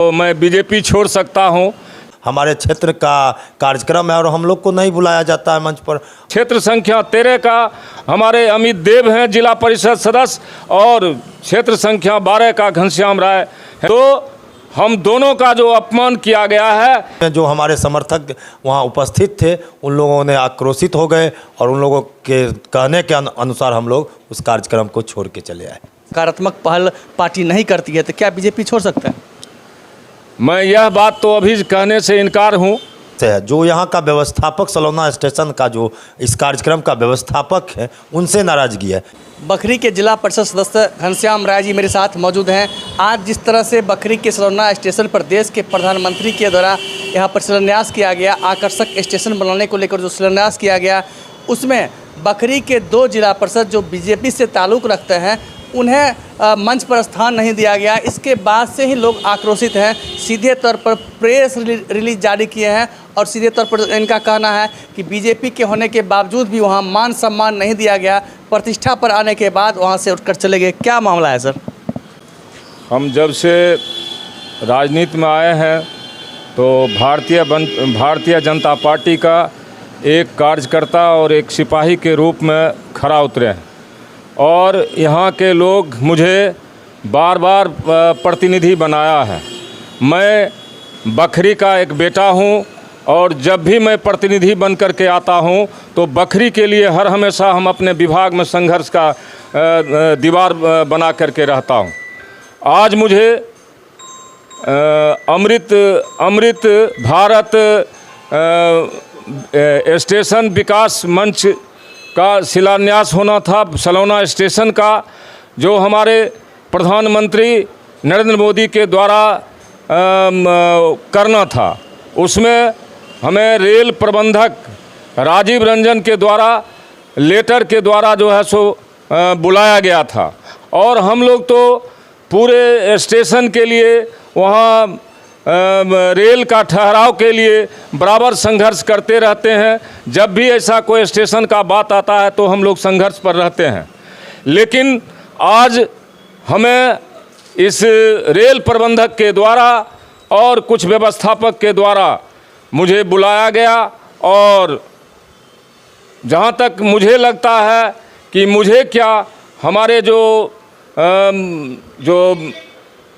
तो मैं बीजेपी छोड़ सकता हूं। हमारे क्षेत्र का कार्यक्रम है और हम लोग को नहीं बुलाया जाता है मंच पर। क्षेत्र संख्या 13 का हमारे अमित देव हैं जिला परिषद सदस्य, और क्षेत्र संख्या 12 का घनश्याम राय है। तो हम दोनों का जो अपमान किया गया है, जो हमारे समर्थक वहां उपस्थित थे उन लोगों ने आक्रोशित हो गए और उन लोगों के कहने के अनुसार हम लोग उस कार्यक्रम को छोड़ के चले आए। सकारात्मक पहल पार्टी नहीं करती है तो क्या बीजेपी छोड़ सकता है? मैं यह बात तो अभी कहने से इनकार हूँ। जो यहाँ का व्यवस्थापक सलौना स्टेशन का जो इस कार्यक्रम का व्यवस्थापक है उनसे नाराजगी है। बखरी के जिला परिषद सदस्य घनश्याम राय जी मेरे साथ मौजूद हैं। आज जिस तरह से बखरी के सलौना स्टेशन पर देश के प्रधानमंत्री के द्वारा यहाँ पर शिलान्यास किया गया, आकर्षक स्टेशन बनाने को लेकर जो शिलान्यास किया गया, उसमें बखरी के 2 जिला परिषद जो बीजेपी से ताल्लुक़ रखते हैं उन्हें मंच पर स्थान नहीं दिया गया। इसके बाद से ही लोग आक्रोशित हैं, सीधे तौर पर प्रेस रिलीज जारी किए हैं और सीधे तौर पर इनका कहना है कि बीजेपी के होने के बावजूद भी वहां मान सम्मान नहीं दिया गया, प्रतिष्ठा पर आने के बाद वहां से उठकर चले गए। क्या मामला है सर? हम जब से राजनीति में आए हैं तो भारतीय जनता पार्टी का एक कार्यकर्ता और एक सिपाही के रूप में खरा उतरे हैं, और यहाँ के लोग मुझे बार बार प्रतिनिधि बनाया है। मैं बखरी का एक बेटा हूँ और जब भी मैं प्रतिनिधि बन कर के आता हूँ तो बखरी के लिए हर हमेशा हम अपने विभाग में संघर्ष का दीवार बना करके रहता हूँ। आज मुझे अमृत भारत स्टेशन विकास मंच का शिलान्यास होना था, सलौना स्टेशन का, जो हमारे प्रधानमंत्री नरेंद्र मोदी के द्वारा करना था। उसमें हमें रेल प्रबंधक राजीव रंजन के द्वारा लेटर के द्वारा जो है सो बुलाया गया था, और हम लोग तो पूरे स्टेशन के लिए वहाँ रेल का ठहराव के लिए बराबर संघर्ष करते रहते हैं। जब भी ऐसा कोई स्टेशन का बात आता है तो हम लोग संघर्ष पर रहते हैं। लेकिन आज हमें इस रेल प्रबंधक के द्वारा और कुछ व्यवस्थापक के द्वारा मुझे बुलाया गया, और जहाँ तक मुझे लगता है कि मुझे क्या, हमारे जो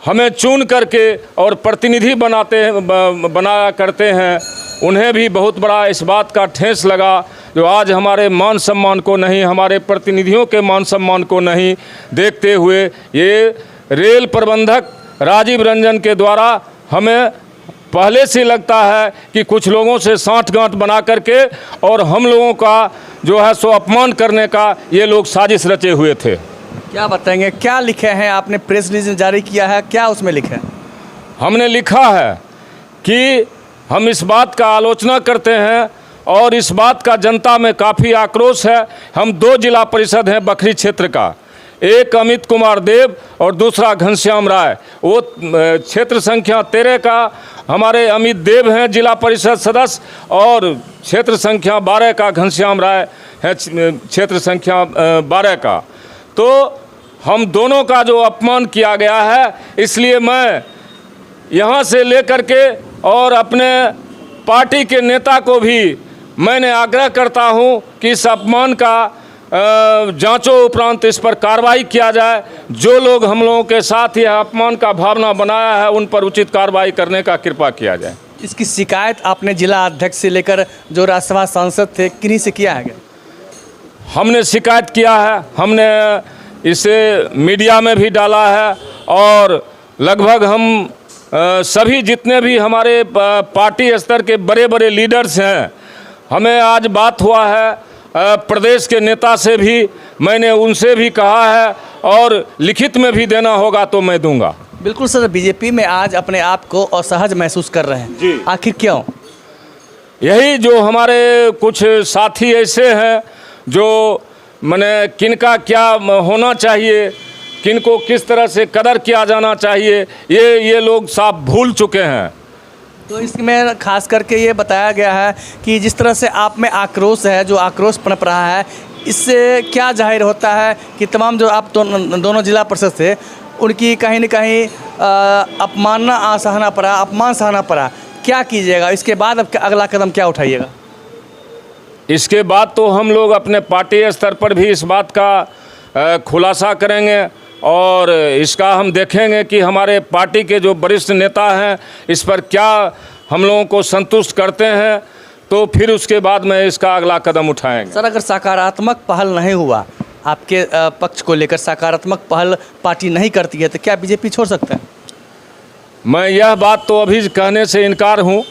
हमें चुन करके और प्रतिनिधि बनाया करते हैं, उन्हें भी बहुत बड़ा इस बात का ठेस लगा जो आज हमारे मान सम्मान को नहीं, हमारे प्रतिनिधियों के मान सम्मान को नहीं देखते हुए ये रेल प्रबंधक राजीव रंजन के द्वारा हमें पहले से लगता है कि कुछ लोगों से साठगांठ बना करके और हम लोगों का जो है सो अपमान करने का ये लोग साजिश रचे हुए थे। क्या बताएंगे, क्या लिखे हैं आपने? प्रेस रिलीज जारी किया है, क्या उसमें लिखा है? हमने लिखा है कि हम इस बात का आलोचना करते हैं और इस बात का जनता में काफ़ी आक्रोश है। हम 2 जिला परिषद हैं बखरी क्षेत्र का, एक अमित कुमार देव और दूसरा घनश्याम राय। वो क्षेत्र संख्या 13 का हमारे अमित देव हैं जिला परिषद सदस्य, और क्षेत्र संख्या 12 का घनश्याम राय है क्षेत्र संख्या 12 का। तो हम दोनों का जो अपमान किया गया है, इसलिए मैं यहाँ से लेकर के और अपने पार्टी के नेता को भी मैंने आग्रह करता हूँ कि इस अपमान का जांचों उपरांत इस पर कार्रवाई किया जाए। जो लोग हम लोगों के साथ यह अपमान का भावना बनाया है उन पर उचित कार्रवाई करने का कृपा किया जाए। इसकी शिकायत आपने जिला अध्यक्ष से लेकर जो राज्यसभा सांसद थे किन्हीं से किया है? हमने शिकायत किया है, हमने इसे मीडिया में भी डाला है, और लगभग हम सभी जितने भी हमारे पार्टी स्तर के बड़े बड़े लीडर्स हैं, हमें आज बात हुआ है प्रदेश के नेता से भी, मैंने उनसे भी कहा है और लिखित में भी देना होगा तो मैं दूंगा। बिल्कुल सर, बीजेपी में आज अपने आप को असहज महसूस कर रहे हैं जी। आखिर क्यों? यही जो हमारे कुछ साथी ऐसे हैं जो माने किनका क्या होना चाहिए, किनको किस तरह से कदर किया जाना चाहिए, ये लोग साफ भूल चुके हैं। तो इसमें खास करके ये बताया गया है कि जिस तरह से आप में आक्रोश है, जो आक्रोश पनप रहा है, इससे क्या जाहिर होता है कि तमाम जो आप दोनों जिला परिषद थे उनकी कहीं न कहीं अपमान सहना पड़ा, क्या कीजिएगा? इसके बाद अब अगला कदम क्या उठाइएगा? इसके बाद तो हम लोग अपने पार्टी स्तर पर भी इस बात का खुलासा करेंगे और इसका हम देखेंगे कि हमारे पार्टी के जो वरिष्ठ नेता हैं इस पर क्या हम लोगों को संतुष्ट करते हैं, तो फिर उसके बाद में इसका अगला कदम उठाएंगे। सर, अगर सकारात्मक पहल नहीं हुआ, आपके पक्ष को लेकर सकारात्मक पहल पार्टी नहीं करती है, तो क्या बीजेपी छोड़ सकता है? मैं यह बात तो अभी कहने से इनकार हूँ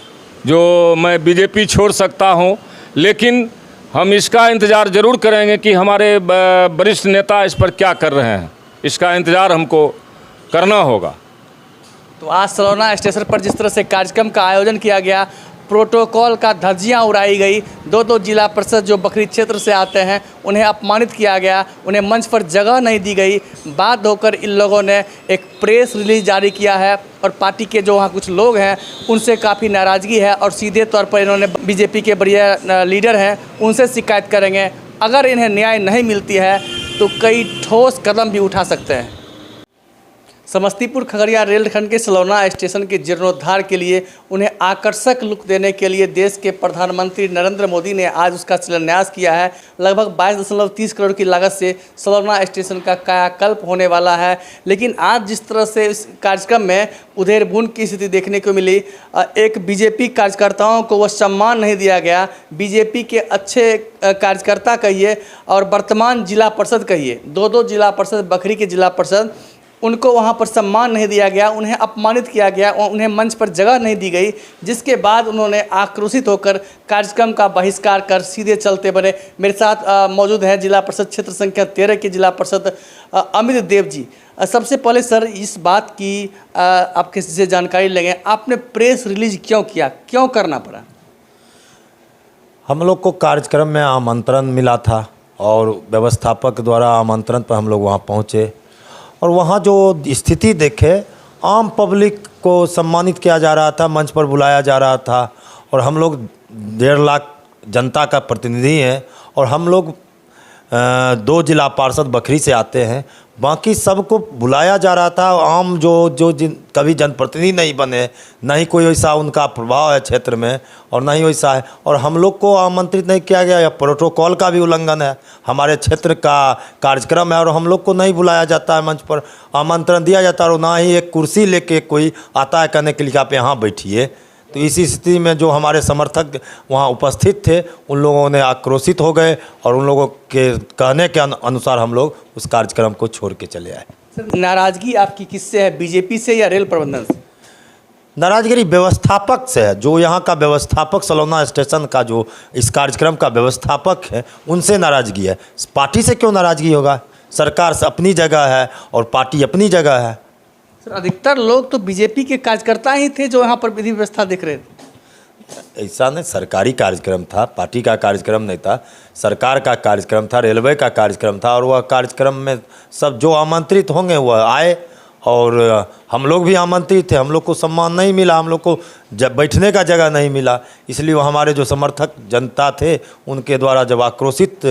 जो मैं बीजेपी छोड़ सकता हूँ, लेकिन हम इसका इंतज़ार ज़रूर करेंगे कि हमारे वरिष्ठ नेता इस पर क्या कर रहे हैं, इसका इंतज़ार हमको करना होगा। तो आज सलौना स्टेशन पर जिस तरह से कार्यक्रम का आयोजन किया गया, प्रोटोकॉल का धज्जियां उड़ाई गई, दो जिला परिषद जो बखरी क्षेत्र से आते हैं उन्हें अपमानित किया गया, उन्हें मंच पर जगह नहीं दी गई। बाध्य होकर इन लोगों ने एक प्रेस रिलीज जारी किया है और पार्टी के जो वहाँ कुछ लोग हैं उनसे काफ़ी नाराज़गी है और सीधे तौर पर इन्होंने बीजेपी के बढ़िया लीडर हैं उनसे शिकायत करेंगे। अगर इन्हें न्याय नहीं मिलती है तो कई ठोस कदम भी उठा सकते हैं। समस्तीपुर खगड़िया रेलखंड के सलौना स्टेशन के जीर्णोद्धार के लिए उन्हें आकर्षक लुक देने के लिए देश के प्रधानमंत्री नरेंद्र मोदी ने आज उसका शिलान्यास किया है। लगभग 22.30 करोड़ की लागत से सलौना स्टेशन का कायाकल्प होने वाला है। लेकिन आज जिस तरह से इस कार्यक्रम में उधेड़-बुन की स्थिति देखने को मिली, एक बीजेपी कार्यकर्ताओं को वह सम्मान नहीं दिया गया। बीजेपी के अच्छे कार्यकर्ता कहिए और वर्तमान जिला परिषद कहिए, दो जिला परिषद, बखरी के जिला परिषद, उनको वहाँ पर सम्मान नहीं दिया गया, उन्हें अपमानित किया गया, उन्हें मंच पर जगह नहीं दी गई, जिसके बाद उन्होंने आक्रोशित होकर कार्यक्रम का बहिष्कार कर सीधे चलते बने। मेरे साथ मौजूद हैं जिला परिषद क्षेत्र संख्या 13 के जिला परिषद अमित देव जी। सबसे पहले सर इस बात की आपके से जानकारी लेंगे, आपने प्रेस रिलीज क्यों किया, क्यों करना पड़ा? हम लोग को कार्यक्रम में आमंत्रण मिला था और व्यवस्थापक द्वारा आमंत्रण पर हम लोग वहाँ पहुँचे और वहाँ जो स्थिति देखे, आम पब्लिक को सम्मानित किया जा रहा था, मंच पर बुलाया जा रहा था और हम लोग 1.5 लाख जनता का प्रतिनिधि हैं और हम लोग 2 जिला पार्षद बखरी से आते हैं, बाकी सबको बुलाया जा रहा था। आम जो कभी जनप्रतिनिधि नहीं बने, ना ही कोई वैसा उनका प्रभाव है क्षेत्र में और ना ही वैसा है, और हम लोग को आमंत्रित नहीं किया गया। यह प्रोटोकॉल का भी उल्लंघन है, हमारे क्षेत्र का कार्यक्रम है और हम लोग को नहीं बुलाया जाता है, मंच पर आमंत्रण दिया जाता है और ना ही एक कुर्सी लेके कोई आता है कहने के लिए आप यहाँ बैठिए। तो इसी स्थिति में जो हमारे समर्थक वहाँ उपस्थित थे उन लोगों ने आक्रोशित हो गए और उन लोगों के कहने के अनुसार हम लोग उस कार्यक्रम को छोड़ के चले आए। सर, नाराज़गी आपकी किससे है, बीजेपी से या रेल प्रबंधन से? नाराजगी व्यवस्थापक से है। जो यहाँ का व्यवस्थापक, सलौना स्टेशन का जो इस कार्यक्रम का व्यवस्थापक है, उनसे नाराजगी है। पार्टी से क्यों नाराजगी होगा? सरकार अपनी जगह है और पार्टी अपनी जगह है। सर, अधिकतर लोग तो बीजेपी के कार्यकर्ता ही थे जो यहाँ पर विधि व्यवस्था देख रहे थे। ऐसा नहीं, सरकारी कार्यक्रम था, पार्टी का कार्यक्रम नहीं था, सरकार का कार्यक्रम था, रेलवे का कार्यक्रम था और वह कार्यक्रम में सब जो आमंत्रित होंगे वह आए और हम लोग भी आमंत्रित थे। हम लोग को सम्मान नहीं मिला, हम लोग को जब बैठने का जगह नहीं मिला, इसलिए वो हमारे जो समर्थक जनता थे उनके द्वारा जब आक्रोशित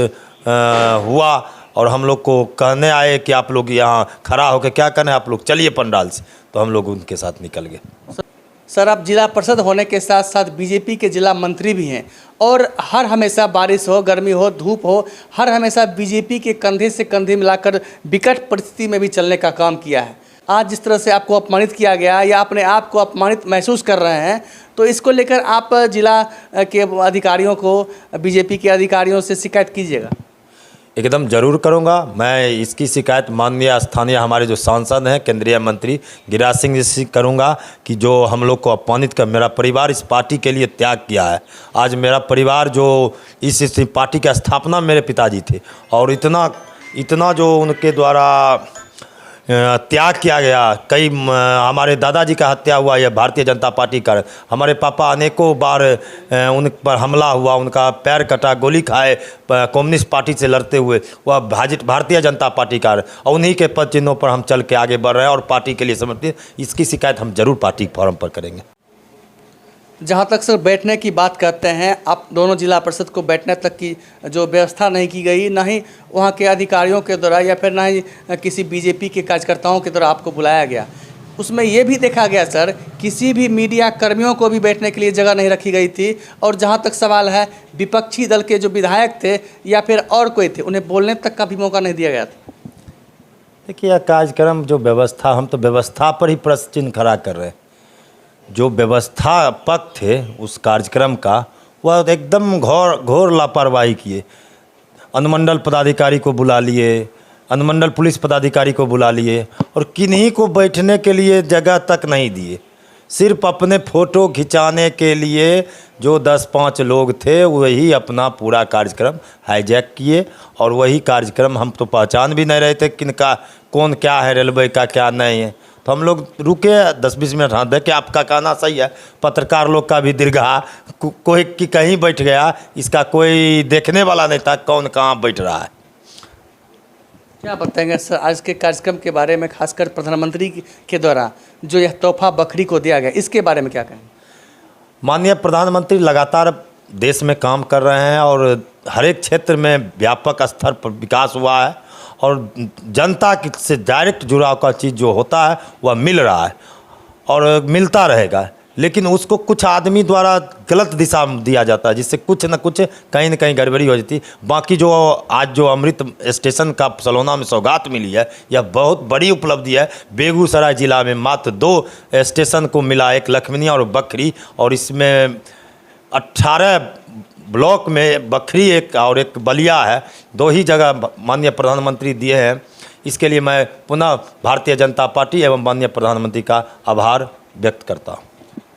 हुआ और हम लोग को कहने आए कि आप लोग यहाँ खड़ा होकर क्या करना है, आप लोग चलिए पंडाल से, तो हम लोग उनके साथ निकल गए। सर, आप जिला परिषद होने के साथ साथ बीजेपी के जिला मंत्री भी हैं और हर हमेशा बारिश हो, गर्मी हो, धूप हो, हर हमेशा बीजेपी के कंधे से कंधे मिलाकर विकट परिस्थिति में भी चलने का काम किया है। आज जिस तरह से आपको अपमानित किया गया या अपने आप को अपमानित महसूस कर रहे हैं, तो इसको लेकर आप जिला के अधिकारियों को, बीजेपी के अधिकारियों से शिकायत कीजिएगा? एकदम ज़रूर करूँगा। मैं इसकी शिकायत माननीय स्थानीय हमारे जो सांसद हैं, केंद्रीय मंत्री गिरिराज सिंह जी से करूँगा कि जो हम लोग को अपमानित कर, मेरा परिवार इस पार्टी के लिए त्याग किया है। आज मेरा परिवार जो इस पार्टी की स्थापना मेरे पिताजी थे और इतना जो उनके द्वारा त्याग किया गया, कई हमारे दादाजी का हत्या हुआ, यह भारतीय जनता पार्टी का। हमारे पापा अनेकों बार उन पर हमला हुआ, उनका पैर कटा, गोली खाए कम्युनिस्ट पार्टी से लड़ते हुए, वह भारतीय जनता पार्टी का और उन्हीं के पद चिन्हों पर हम चल के आगे बढ़ रहे हैं और पार्टी के लिए समर्पित। इसकी शिकायत हम जरूर पार्टी फोरम पर करेंगे। जहाँ तक सर बैठने की बात करते हैं, आप दोनों जिला परिषद को बैठने तक की जो व्यवस्था नहीं की गई, ना ही वहाँ के अधिकारियों के द्वारा या फिर ना ही किसी बीजेपी के कार्यकर्ताओं के द्वारा आपको बुलाया गया। उसमें ये भी देखा गया सर, किसी भी मीडिया कर्मियों को भी बैठने के लिए जगह नहीं रखी गई थी। और जहाँ तक सवाल है, विपक्षी दल के जो विधायक थे या फिर और कोई थे, उन्हें बोलने तक का भी मौका नहीं दिया गया था। देखिए, यह कार्यक्रम जो व्यवस्था, हम तो व्यवस्था पर ही प्रश्न चिन्ह खड़ा कर रहे हैं। जो व्यवस्थापक थे उस कार्यक्रम का, वह एकदम घोर लापरवाही किए। अनुमंडल पदाधिकारी को बुला लिए, अनुमंडल पुलिस पदाधिकारी को बुला लिए और किन्हीं को बैठने के लिए जगह तक नहीं दिए। सिर्फ अपने फ़ोटो खिंचाने के लिए जो 10-5 लोग थे वही अपना पूरा कार्यक्रम हाईजैक किए। और वही कार्यक्रम हम तो पहचान भी नहीं रहे थे किनका, कौन क्या है, रेलवे का क्या नहीं है। तो हम लोग रुके 10-20 मिनट, हाँ देखे आपका कहना सही है, पत्रकार लोग का भी दीर्घा, कोई कि कहीं बैठ गया, इसका कोई देखने वाला नहीं था कौन कहाँ बैठ रहा है। क्या बताएंगे सर आज के कार्यक्रम के बारे में, खासकर प्रधानमंत्री के द्वारा जो यह तोहफा बकरी को दिया गया, इसके बारे में क्या कहें? माननीय प्रधानमंत्री लगातार देश में काम कर रहे हैं और हर एक क्षेत्र में व्यापक स्तर पर विकास हुआ है और जनता से डायरेक्ट जुड़ाव का चीज़ जो होता है वह मिल रहा है और मिलता रहेगा। लेकिन उसको कुछ आदमी द्वारा गलत दिशा में दिया जाता है, जिससे कुछ न कुछ कहीं न कहीं गड़बड़ी हो जाती है। बाकी जो आज जो अमृत स्टेशन का सलोना में सौगात मिली है, यह बहुत बड़ी उपलब्धि है। बेगूसराय ज़िला में मात्र 2 स्टेशन को मिला, एक लखमनिया और बखरी, और इसमें 18 ब्लॉक में बखरी एक और एक बलिया है। 2 ही जगह माननीय प्रधानमंत्री दिए हैं। इसके लिए मैं पुनः भारतीय जनता पार्टी एवं माननीय प्रधानमंत्री का आभार व्यक्त करता हूँ।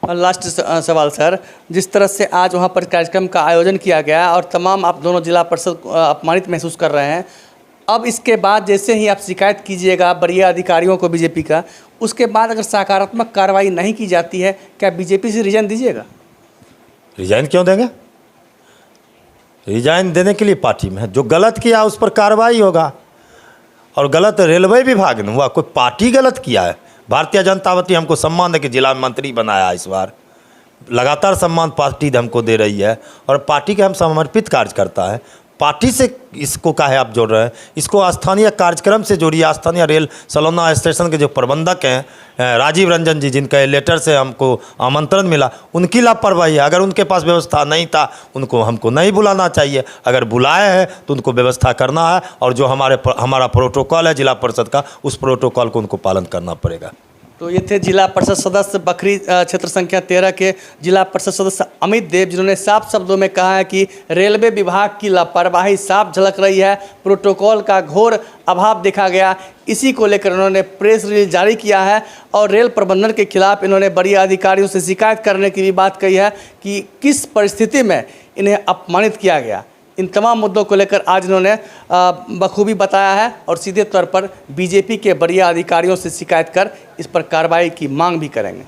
और लास्ट सवाल सर, जिस तरह से आज वहाँ पर कार्यक्रम का आयोजन किया गया और तमाम आप दोनों जिला परिषद अपमानित महसूस कर रहे हैं, अब इसके बाद जैसे ही आप शिकायत कीजिएगा बड़े अधिकारियों को बीजेपी का, उसके बाद अगर सकारात्मक कार्रवाई नहीं की जाती है, क्या बीजेपी से रिजाइन दीजिएगा? रिजाइन क्यों देंगे? रिजाइन देने के लिए पार्टी में है, जो गलत किया उस पर कार्रवाई होगा। और गलत रेलवे विभाग ने हुआ, कोई पार्टी गलत किया है। भारतीय जनता पार्टी हमको सम्मान दे के जिला मंत्री बनाया इस बार, लगातार सम्मान पार्टी हमको दे रही है और पार्टी के हम समर्पित कार्यकर्ता है। पार्टी से इसको काहे आप जोड़ रहे हैं? इसको स्थानीय कार्यक्रम से जोड़िए। स्थानीय रेल सलोना स्टेशन के जो प्रबंधक हैं राजीव रंजन जी, जिनका लेटर से हमको आमंत्रण मिला, उनकी लापरवाही है। अगर उनके पास व्यवस्था नहीं था, उनको हमको नहीं बुलाना चाहिए। अगर बुलाए हैं तो उनको व्यवस्था करना है और जो हमारा प्रोटोकॉल है जिला परिषद का, उस प्रोटोकॉल को उनको पालन करना पड़ेगा। तो ये थे जिला परिषद सदस्य बखरी क्षेत्र संख्या 13 के जिला परिषद सदस्य अमित देव, जिन्होंने साफ शब्दों में कहा है कि रेलवे विभाग की लापरवाही साफ झलक रही है, प्रोटोकॉल का घोर अभाव देखा गया। इसी को लेकर उन्होंने प्रेस रिलीज जारी किया है और रेल प्रबंधन के खिलाफ इन्होंने बड़ी अधिकारियों से शिकायत करने की भी बात कही है कि किस परिस्थिति में इन्हें अपमानित किया गया। इन तमाम मुद्दों को लेकर आज इन्होंने बखूबी बताया है और सीधे तौर पर बीजेपी के बड़े अधिकारियों से शिकायत कर इस पर कार्रवाई की मांग भी करेंगे।